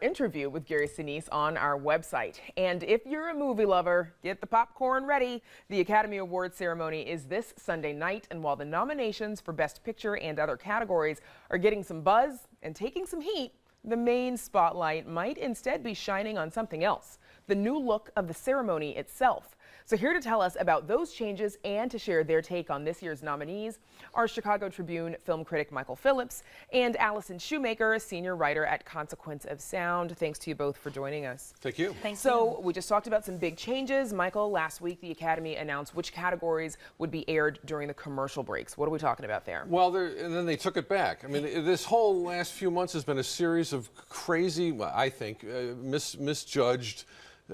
interview with Gary Sinise on our website. And if you're a movie lover, get the popcorn ready. The Academy Awards ceremony is this Sunday night, and while the nominations for Best Picture and other categories are getting some buzz and taking some heat, the main spotlight might instead be shining on something else, the new look of the ceremony itself. So here to tell us about those changes and to share their take on this year's nominees are Chicago Tribune film critic Michael Phillips and Allison Shoemaker, senior writer at Consequence of Sound. Thanks to you both for joining us. Thank you. So we just talked about some big changes. Michael, last week the Academy announced which categories would be aired during the commercial breaks. What are we talking about there? Well, and then they took it back. I mean, this whole last few months has been a series of crazy, I think, misjudged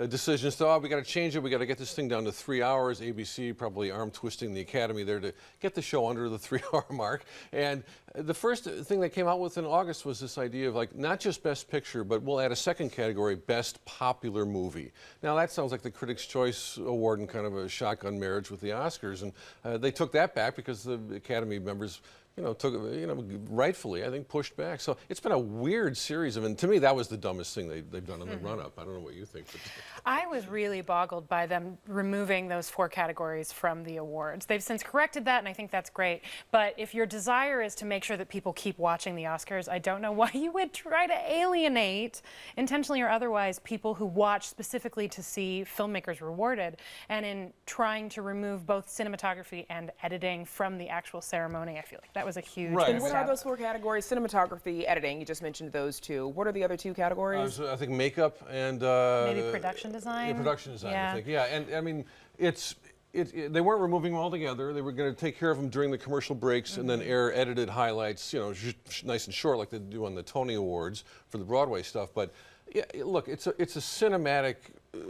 decisions. So, we got to change it. We got to get this thing down to 3 hours. ABC probably arm twisting the Academy there to get the show under the 3-hour mark. And the first thing they came out with in August was this idea of like not just Best Picture, but we'll add a second category, Best Popular Movie. Now that sounds like the Critics' Choice Award and kind of a shotgun marriage with the Oscars. And they took that back because the Academy members rightfully, I think, pushed back. So it's been a weird series of, and to me, that was the dumbest thing they've done in the run-up. I don't know what you think. But I was really boggled by them removing those 4 categories from the awards. They've since corrected that, and I think that's great. But if your desire is to make sure that people keep watching the Oscars, I don't know why you would try to alienate, intentionally or otherwise, people who watch specifically to see filmmakers rewarded. And in trying to remove both cinematography and editing from the actual ceremony, I feel like that was a huge Right. And what are those 4 categories? Cinematography, editing, you just mentioned those 2. What are the other 2 categories? I think makeup and maybe production design. Yeah, production design, I think. Yeah, and I mean, they weren't removing them altogether. They were going to take care of them during the commercial breaks and then air edited highlights, nice and short, like they do on the Tony Awards for the Broadway stuff. But yeah, look, it's a cinematic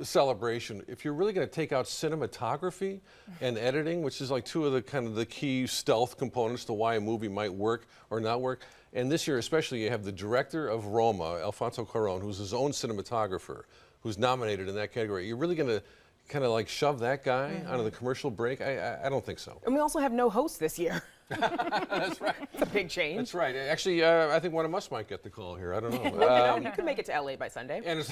celebration. If you're really going to take out cinematography and editing, which is like 2 of the key stealth components to why a movie might work or not work, and this year especially you have the director of Roma, Alfonso Cuarón, who's his own cinematographer, who's nominated in that category. You're really going to kind of like shove that guy onto the commercial break? I don't think so. And we also have no host this year. That's right. It's a big change. That's right. Actually, I think one of us might get the call here. I don't know. You can make it to LA by Sunday. And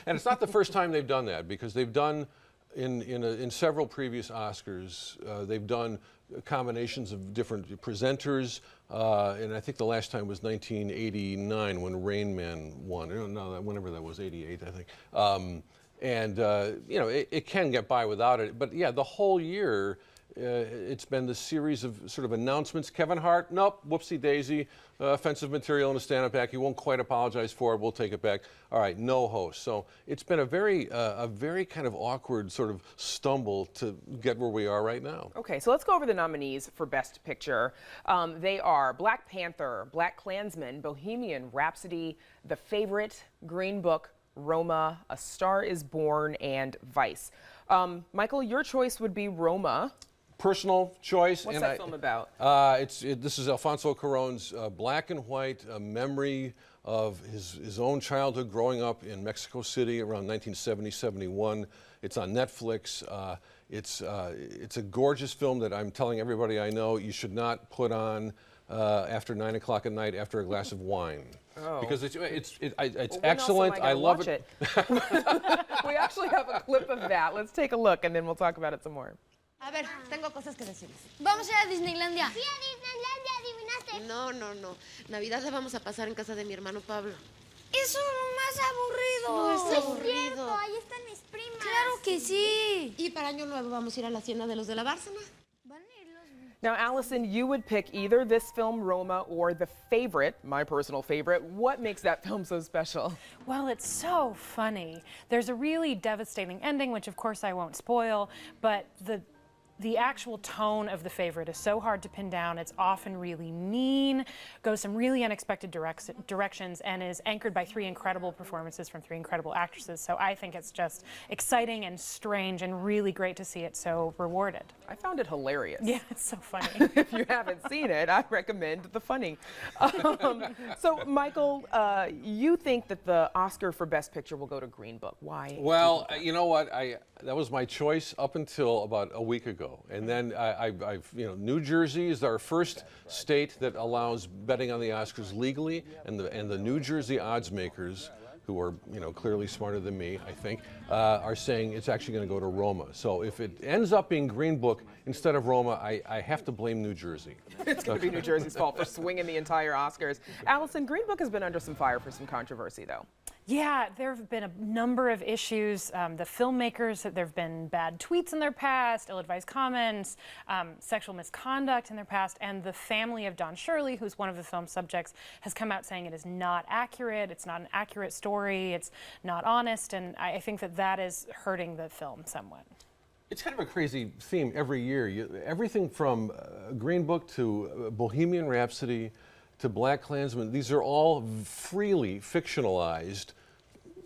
it's not the first time they've done that, because they've done in several previous Oscars, they've done combinations of different presenters, and I think the last time was 1989 when Rain Man won. No, whenever that was, 88, I think. It can get by without it. But yeah, the whole year, it's been the series of sort of announcements. Kevin Hart, nope, whoopsie daisy, offensive material in a stand-up act. He won't quite apologize for it. We'll take it back. All right, no host. So it's been a very kind of awkward sort of stumble to get where we are right now. Okay, so let's go over the nominees for Best Picture. They are Black Panther, Black Klansman, Bohemian Rhapsody, The Favorite, Green Book, Roma, A Star is Born, and Vice. Michael, your choice would be Roma. Personal choice. What's that film about? This is Alfonso Cuarón's black and white memory of his own childhood growing up in Mexico City around 1970-71. It's on Netflix. It's a gorgeous film that I'm telling everybody I know you should not put on after 9 o'clock at night after a glass of wine. Oh. Because it's Well, excellent. I love it. We actually have a clip of that. Let's take a look and then we'll talk about it some more. A ver, tengo cosas que decirles. Vamos a ir a Disneylandia. Sí, a Disneylandia, adivinaste. No, no, no. Navidad la vamos a pasar en casa de mi hermano Pablo. Eso es lo más aburrido. No es aburrido. Cierto, ahí están mis primas. Claro que sí. Y para Año Nuevo vamos a ir a la hacienda de los de la Bárcena. Now, Allison, you would pick either this film, Roma, or The Favorite, my personal favorite. What makes that film so special? Well, it's so funny. There's a really devastating ending, which of course I won't spoil, but the actual tone of The Favorite is so hard to pin down. It's often really mean, goes some really unexpected directions, and is anchored by 3 incredible performances from 3 incredible actresses. So I think it's just exciting and strange and really great to see it so rewarded. I found it hilarious. Yeah, it's so funny. If you haven't seen it, I recommend The Funny. So, Michael, you think that the Oscar for Best Picture will go to Green Book. Why? Well, you know what? That was my choice up until about a week ago. And then New Jersey is our first state that allows betting on the Oscars legally, and the New Jersey odds makers, who are clearly smarter than me, I think, are saying it's actually going to go to Roma. So if it ends up being Green Book instead of Roma, I have to blame New Jersey. It's going to be New Jersey's fault for swinging the entire Oscars. Allison, Green Book has been under some fire for some controversy, though. Yeah, there have been a number of issues. The filmmakers, there have been bad tweets in their past, ill-advised comments, sexual misconduct in their past, and the family of Don Shirley, who's one of the film's subjects, has come out saying it is not accurate, it's not an accurate story, it's not honest, and I think that is hurting the film somewhat. It's kind of a crazy theme every year. Everything from Green Book to Bohemian Rhapsody to Black Klansman, these are all freely fictionalized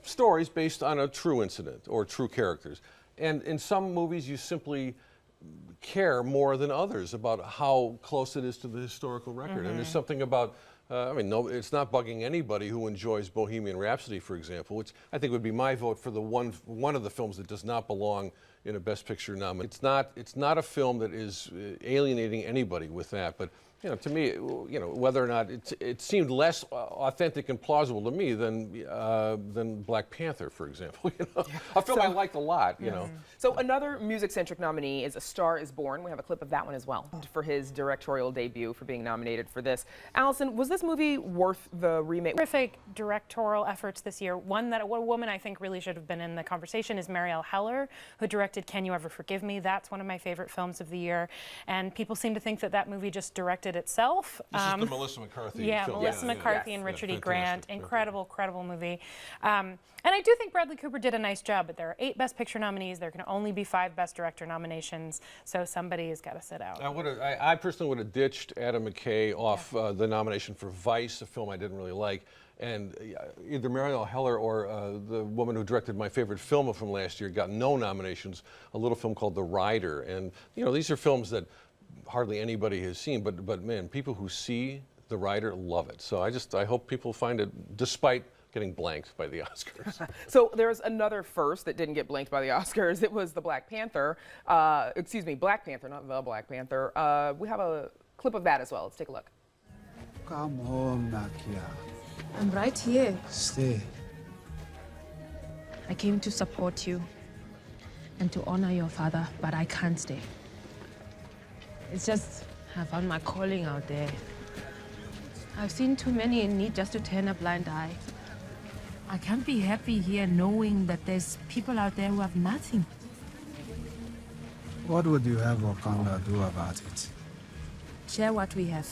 stories based on a true incident or true characters. And in some movies, you simply care more than others about how close it is to the historical record. And there's something about, it's not bugging anybody who enjoys Bohemian Rhapsody, for example, which I think would be my vote for the one of the films that does not belong in a Best Picture nomination. It's not a film that is alienating anybody with that, but to me, whether or not it seemed less authentic and plausible to me than Black Panther, for example. A film I liked a lot. So another music-centric nominee is A Star Is Born. We have a clip of that one as well for his directorial debut for being nominated for this. Allison, was this movie worth the remake? Terrific directorial efforts this year. One woman I think really should have been in the conversation is Marielle Heller, who directed Can You Ever Forgive Me? That's one of my favorite films of the year, and people seem to think that movie just directed itself. This is the Melissa McCarthy film. Melissa McCarthy and Richard E. Grant. Incredible movie. And I do think Bradley Cooper did a nice job, but there are 8 Best Picture nominees. There can only be 5 Best Director nominations, so somebody has got to sit out. I personally would have ditched Adam McKay off the nomination for Vice, a film I didn't really like. And either Marielle Heller or the woman who directed my favorite film from last year got no nominations, a little film called The Rider. And these are films that hardly anybody has seen, but man, people who see The Rider love it. So I hope people find it, despite getting blanked by the Oscars. So there's another first that didn't get blanked by the Oscars. It was the Black Panther. Black Panther, not the Black Panther. We have a clip of that as well. Let's take a look. Come home, Nakia. I'm right here. Stay. I came to support you and to honor your father, but I can't stay. It's just, I found my calling out there. I've seen too many in need just to turn a blind eye. I can't be happy here knowing that there's people out there who have nothing. What would you have Wakanda do about it? Share what we have.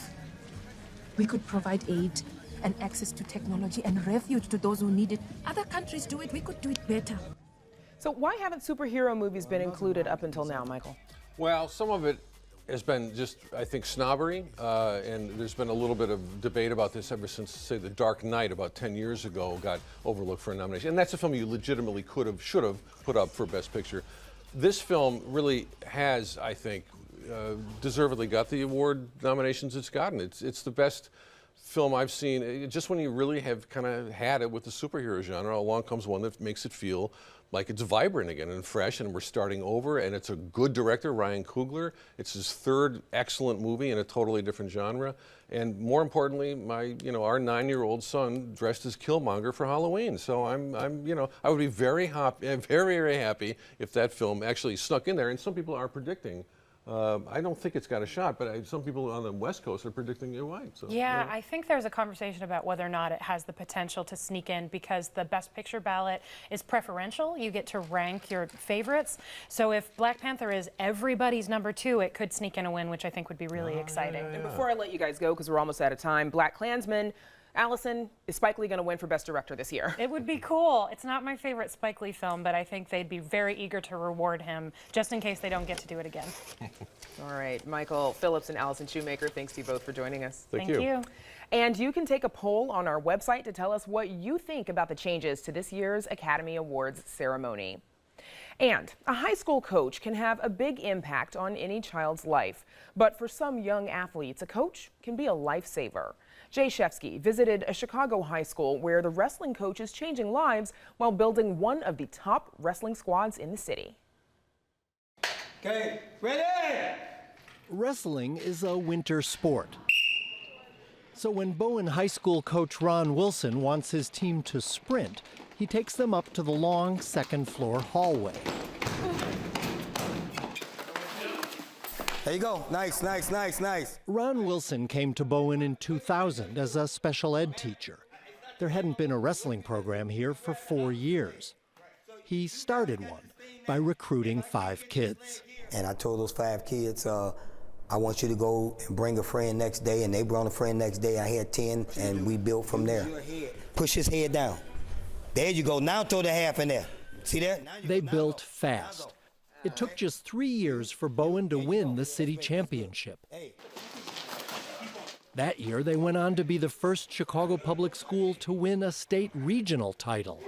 We could provide aid and access to technology and refuge to those who need it. Other countries do it, we could do it better. So why haven't superhero movies been included up until now, Michael? Well, some of it has been just, I think, snobbery, and there's been a little bit of debate about this ever since, say, The Dark Knight about 10 years ago got overlooked for a nomination. And that's a film you legitimately should have put up for Best Picture. This film really has, I think, deservedly got the award nominations it's gotten. It's the best film I've seen, just when you really have kind of had it with the superhero genre, along comes one that makes it feel like it's vibrant again and fresh, and we're starting over, and it's a good director, Ryan Coogler. It's his third excellent movie in a totally different genre. And more importantly, our 9-year-old son dressed as Killmonger for Halloween. So I would be very happy, very happy if that film actually snuck in there. And some people are predicting. I don't think it's got a shot, but some people on the West Coast are predicting it might. So, yeah, I think there's a conversation about whether or not it has the potential to sneak in, because the Best Picture ballot is preferential. You get to rank your favorites. So if Black Panther is everybody's number 2, it could sneak in a win, which I think would be really exciting. And before I let you guys go, because we're almost out of time, Black Klansman, Allison, is Spike Lee going to win for Best Director this year? It would be cool. It's not my favorite Spike Lee film, but I think they'd be very eager to reward him, just in case they don't get to do it again. All right, Michael Phillips and Allison Shoemaker, thanks to you both for joining us. Thank you. And you can take a poll on our website to tell us what you think about the changes to this year's Academy Awards ceremony. And a high school coach can have a big impact on any child's life. But for some young athletes, a coach can be a lifesaver. Jay Shefsky visited a Chicago high school where the wrestling coach is changing lives while building one of the top wrestling squads in the city. Okay, ready? Wrestling is a winter sport. So when Bowen High School coach Ron Wilson wants his team to sprint, he takes them up to the long second-floor hallway. There you go. Nice, nice, nice, nice. Ron Wilson came to Bowen in 2000 as a special ed teacher. There hadn't been a wrestling program here for 4 years. He started one by recruiting 5 kids. And I told those 5 kids, I want you to go and bring a friend next day, and they brought a friend next day. I had 10, and we built from there. Push his head down. There you go. Now throw the half in there. See that? They built fast. It took just 3 years for Bowen to win the city championship. That year, they went on to be the first Chicago public school to win a state regional title.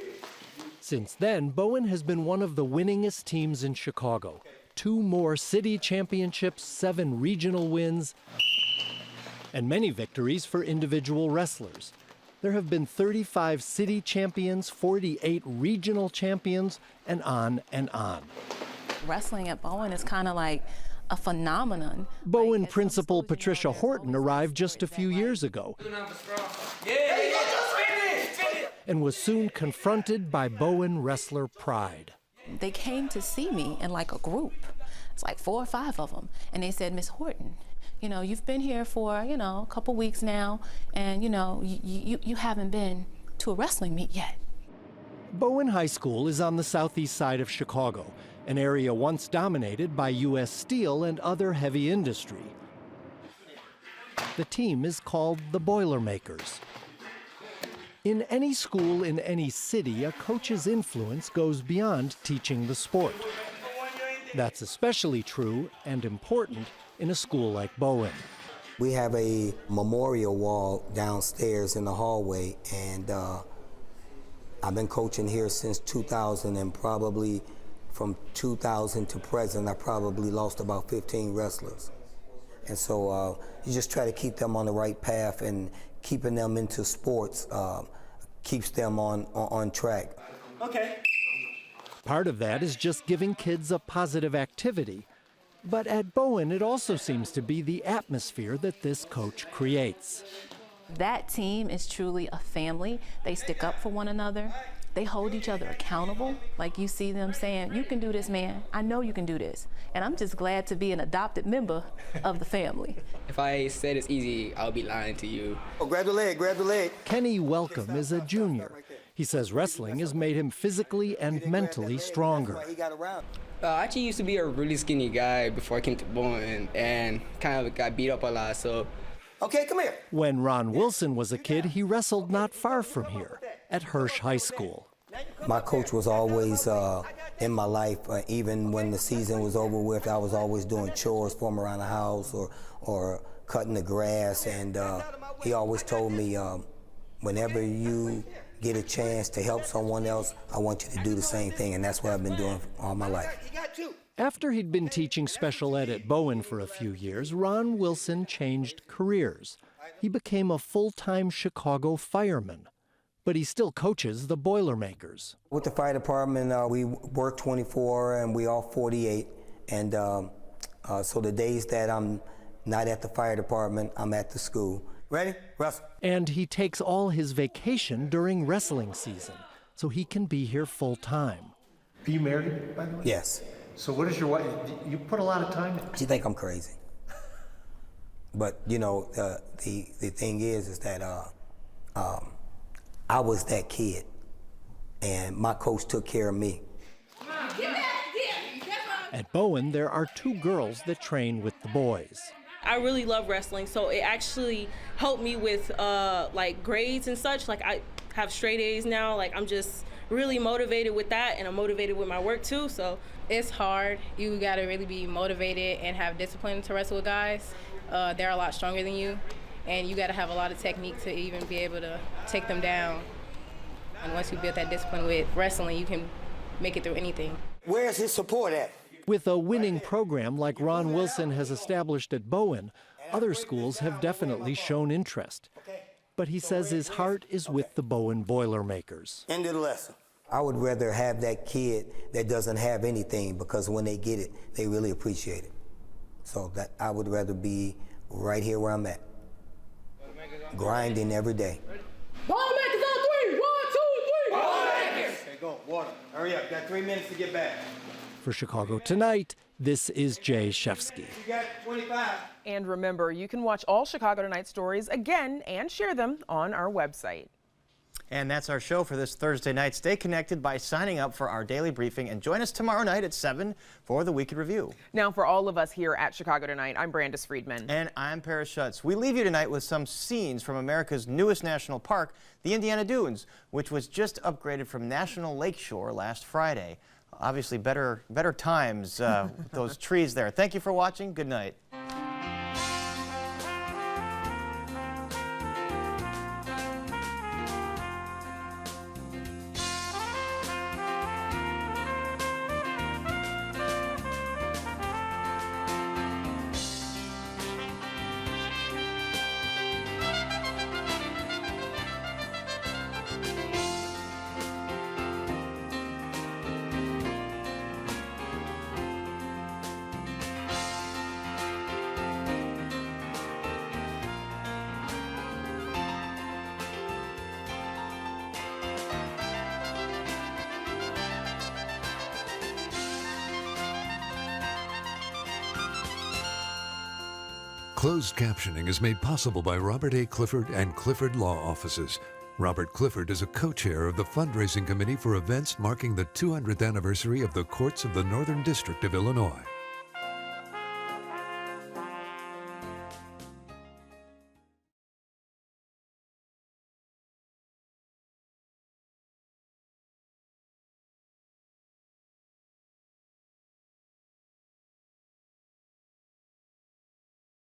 Since then, Bowen has been one of the winningest teams in Chicago. 2 more city championships, 7 regional wins, and many victories for individual wrestlers. There have been 35 city champions, 48 regional champions, and on and on. Wrestling at Bowen is kind of like a phenomenon. Bowen principal Patricia Horton arrived just a few years ago and was soon confronted by Bowen wrestler pride. They came to see me in like a group. It's like 4 or 5 of them. And they said, Miss Horton, you know, you've been here for, a couple weeks now, and, you haven't been to a wrestling meet yet. Bowen High School is on the southeast side of Chicago, an area once dominated by U.S. Steel and other heavy industry. The team is called the Boilermakers. In any school in any city, a coach's influence goes beyond teaching the sport. That's especially true and important in a school like Bowen. We have a memorial wall downstairs in the hallway, and I've been coaching here since 2000, and probably from 2000 to present, I probably lost about 15 wrestlers. And so you just try to keep them on the right path, and keeping them into sports keeps them on track. Okay. Part of that is just giving kids a positive activity. But at Bowen, it also seems to be the atmosphere that this coach creates. That team is truly a family. They stick up for one another. They hold each other accountable. Like you see them saying, you can do this, man. I know you can do this. And I'm just glad to be an adopted member of the family. If I said it's easy, I'll be lying to you. Oh, grab the leg, grab the leg. Kenny Welcome is a junior. He says wrestling has made him physically and mentally stronger. I actually used to be a really skinny guy before I came to Bowen, and kind of got beat up a lot, so. Okay, come here. When Ron Wilson was a kid, he wrestled not far from here, at Hirsch High School. My coach was always in my life. Even when the season was over with, I was always doing chores for him around the house or cutting the grass, and he always told me, whenever you get a chance to help someone else, I want you to do the same thing, and that's what I've been doing all my life. After he'd been teaching special ed at Bowen for a few years, Ron Wilson changed careers. He became a full-time Chicago fireman, but he still coaches the Boilermakers. With the fire department, we work 24 and we all 48. And so the days that I'm not at the fire department, I'm at the school. Ready? Russell. And he takes all his vacation during wrestling season, so he can be here full-time. Are you married, by the way? Yes. So what is your wife? You put a lot of time in. She think I'm crazy. But, you know, the thing is that I was that kid, and my coach took care of me. At Bowen, there are 2 girls that train with the boys. I really love wrestling, so it actually helped me with like grades and such. Like I have straight A's now. Like I'm just really motivated with that, and I'm motivated with my work too. So it's hard. You gotta really be motivated and have discipline to wrestle with guys. They're a lot stronger than you, and you gotta have a lot of technique to even be able to take them down. And once you build that discipline with wrestling, you can make it through anything. Where's his support at? With a winning program like Ron Wilson has established at Bowen, other schools have definitely shown interest. But he says his heart is with the Bowen Boilermakers. End of the lesson. I would rather have that kid that doesn't have anything, because when they get it, they really appreciate it. So that I would rather be right here where I'm at, grinding every day. Boilermakers on 3! 1, 2, 3! Boilermakers! Okay, go. Water. Hurry up. Got 3 minutes to get back. For Chicago Tonight, this is Jay Shefsky. You got 25. And remember, you can watch all Chicago Tonight stories again and share them on our website. And that's our show for this Thursday night. Stay connected by signing up for our daily briefing and join us tomorrow night at 7 for the Week in Review. Now, for all of us here at Chicago Tonight, I'm Brandis Friedman. And I'm Paris Schutz. We leave you tonight with some scenes from America's newest national park, the Indiana Dunes, which was just upgraded from National Lakeshore last Friday. Obviously, better times with those trees there. Thank you for watching. Good night. Closed captioning is made possible by Robert A. Clifford and Clifford Law Offices. Robert Clifford is a co-chair of the fundraising committee for events marking the 200th anniversary of the Courts of the Northern District of Illinois.